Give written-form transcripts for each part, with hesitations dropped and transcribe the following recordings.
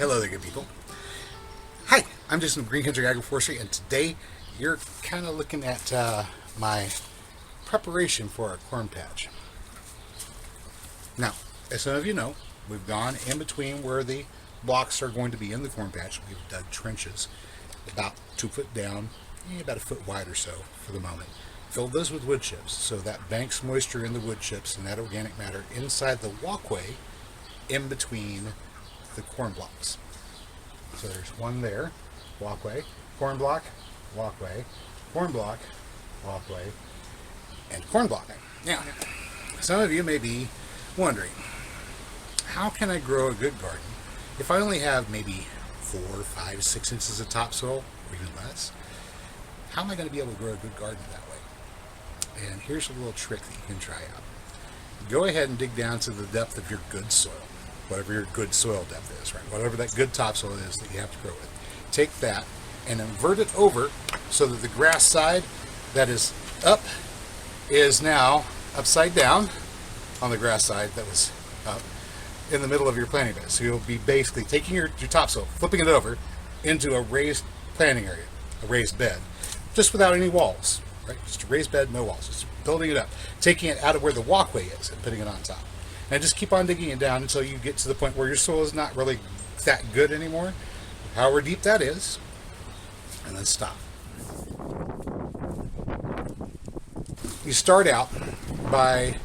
Hello there, good people. Hi, I'm Jason from Green Country Agroforestry, and today you're kind of looking at my preparation for a corn patch. Now, as some of you know, we've gone in between where the blocks are going to be in the corn patch. We've dug trenches about 2 foot down, about a foot wide or so for the moment. Filled those with wood chips, so that banks moisture in the wood chips and that organic matter inside the walkway in between the corn blocks. So there's one there, walkway, corn block, walkway, corn block, walkway, and corn block. Now, some of you may be wondering, how can I grow a good garden if I only have maybe 4, 5, 6 inches of topsoil, or even less? How am I going to be able to grow a good garden that way? And here's a little trick that you can try out. Go ahead and dig down to the depth of your good soil, whatever your good soil depth is, right? Whatever that good topsoil is that you have to grow with. Take that and invert it over so that the grass side that is up is now upside down on the grass side that was up in the middle of your planting bed. So you'll be basically taking your topsoil, flipping it over into a raised planting area, a raised bed, just without any walls, right? Just a raised bed, no walls, just building it up, taking it out of where the walkway is and putting it on top. And just keep on digging it down until you get to the point where your soil is not really that good anymore, however deep that is, and then stop. You start out by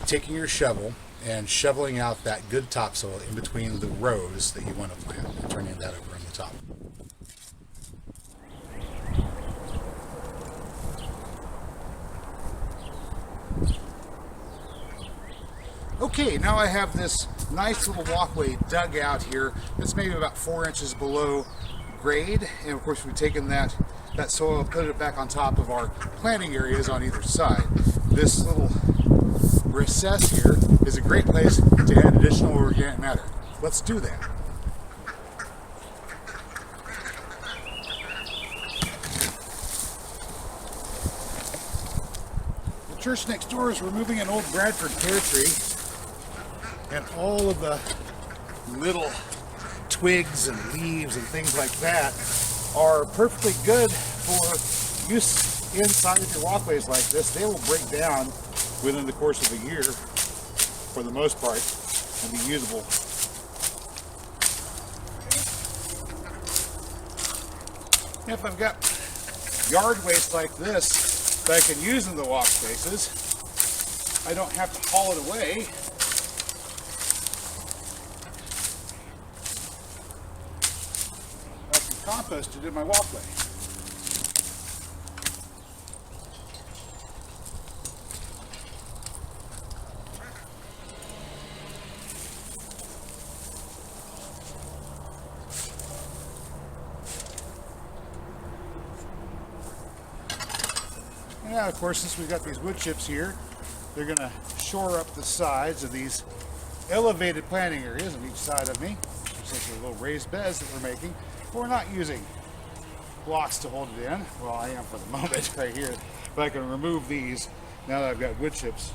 taking your shovel and shoveling out that good topsoil in between the rows that you want to plant and turning that over on the top. Okay, now I have this nice little walkway dug out here. It's maybe about 4 inches below grade, and of course we've taken that soil and put it back on top of our planting areas on either side. This little recess here is a great place to add additional organic matter. Let's do that. The church next door is removing an old Bradford pear tree, and all of the little twigs and leaves and things like that are perfectly good for use inside of your walkways like this. They will break down within the course of a year for the most part and be usable. If I've got yard waste like this that I can use in the walk spaces, I don't have to haul it away. Composted in my walkway. Now, of course, since we've got these wood chips here, they're going to shore up the sides of these elevated planting areas on each side of me. Essentially little raised beds that we're making. We're not using blocks to hold it in. Well, I am for the moment right here. But I can remove these now that I've got wood chips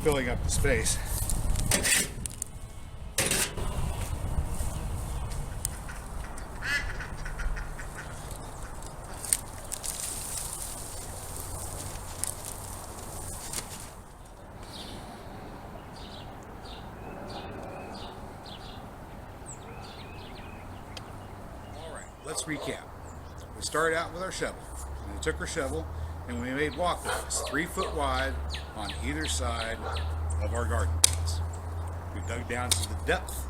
filling up the space. Let's recap. We started out with our shovel, and we took our shovel and we made walkways 3 foot wide on either side of our garden beds. We dug down to the depth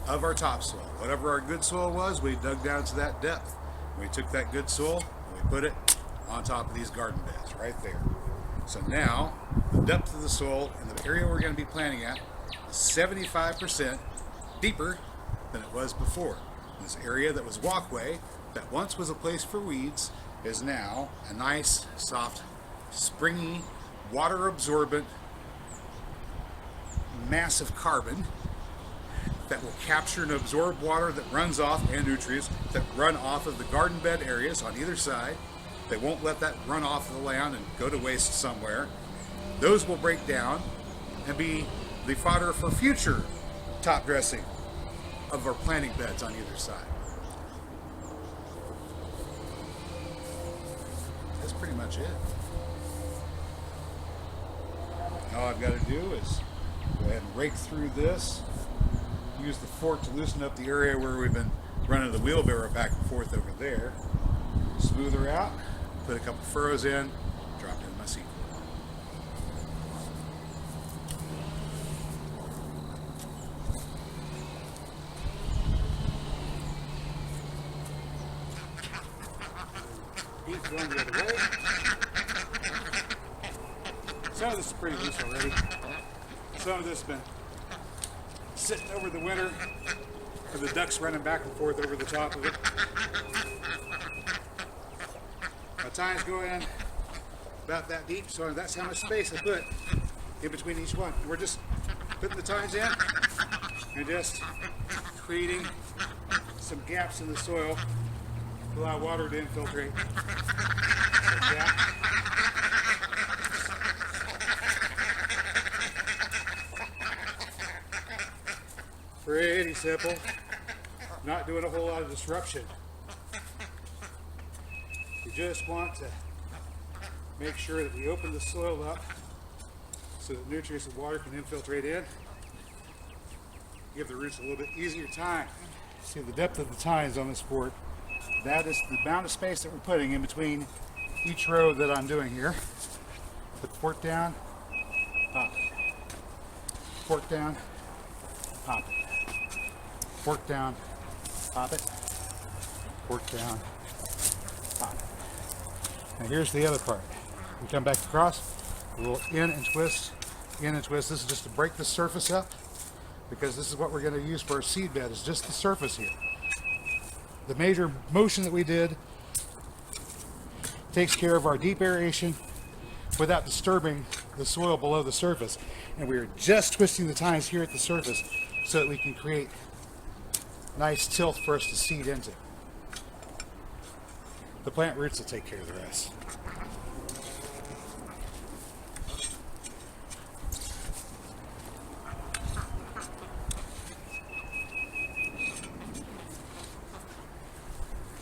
of our topsoil. Whatever our good soil was, we dug down to that depth. We took that good soil and we put it on top of these garden beds right there. So now the depth of the soil in the area we're going to be planting at is 75% deeper than it was before. This area that was walkway, that once was a place for weeds, is now a nice, soft, springy, water-absorbent mass of carbon that will capture and absorb water that runs off, and nutrients that run off of the garden bed areas on either side. They won't let that run off the land and go to waste somewhere. Those will break down and be the fodder for future top dressing of our planting beds on either side. That's pretty much it. All I've got to do is go ahead and rake through this, use the fork to loosen up the area where we've been running the wheelbarrow back and forth over there, smooth her out, put a couple furrows in, drop in my seed. Heat going the other way. Some of this is pretty loose already. Some of this has been sitting over the winter, with the ducks running back and forth over the top of it. My tines go in about that deep, so that's how much space I put in between each one. We're just putting the tines in and just creating some gaps in the soil to allow water to infiltrate. Like that. Pretty simple. Not doing a whole lot of disruption. We just want to make sure that we open the soil up so that nutrients and water can infiltrate in. Give the roots a little bit easier time. See the depth of the tines on this fork. That is the amount of space that we're putting in between each row that I'm doing here. Put the fork down, pop it. Fork down, pop it. Fork down, pop it. Fork down, pop it. Now here's the other part. We come back across, a little in and twist, in and twist. This is just to break the surface up, because this is what we're going to use for our seed bed, is just the surface here. The major motion that we did takes care of our deep aeration without disturbing the soil below the surface. And we are just twisting the tines here at the surface so that we can create nice tilth for us to seed into. The plant roots will take care of the rest.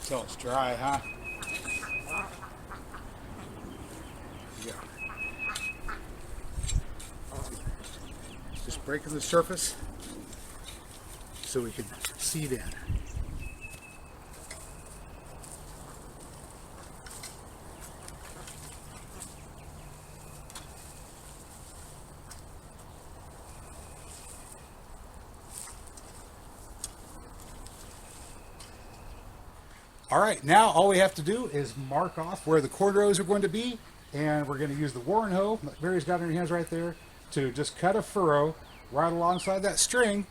Till it's dry, huh? Yeah. Just breaking the surface so we can seed in. All right, now all we have to do is mark off where the corn rows are going to be, and we're going to use the Warren hoe, like Barry's got in her hands right there, to just cut a furrow right alongside that string,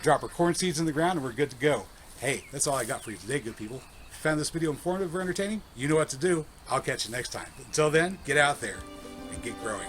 drop our corn seeds in the ground, and we're good to go. Hey, that's all I got for you today, good people. If you found this video informative or entertaining, you know what to do. I'll catch you next time. Until then, get out there and get growing.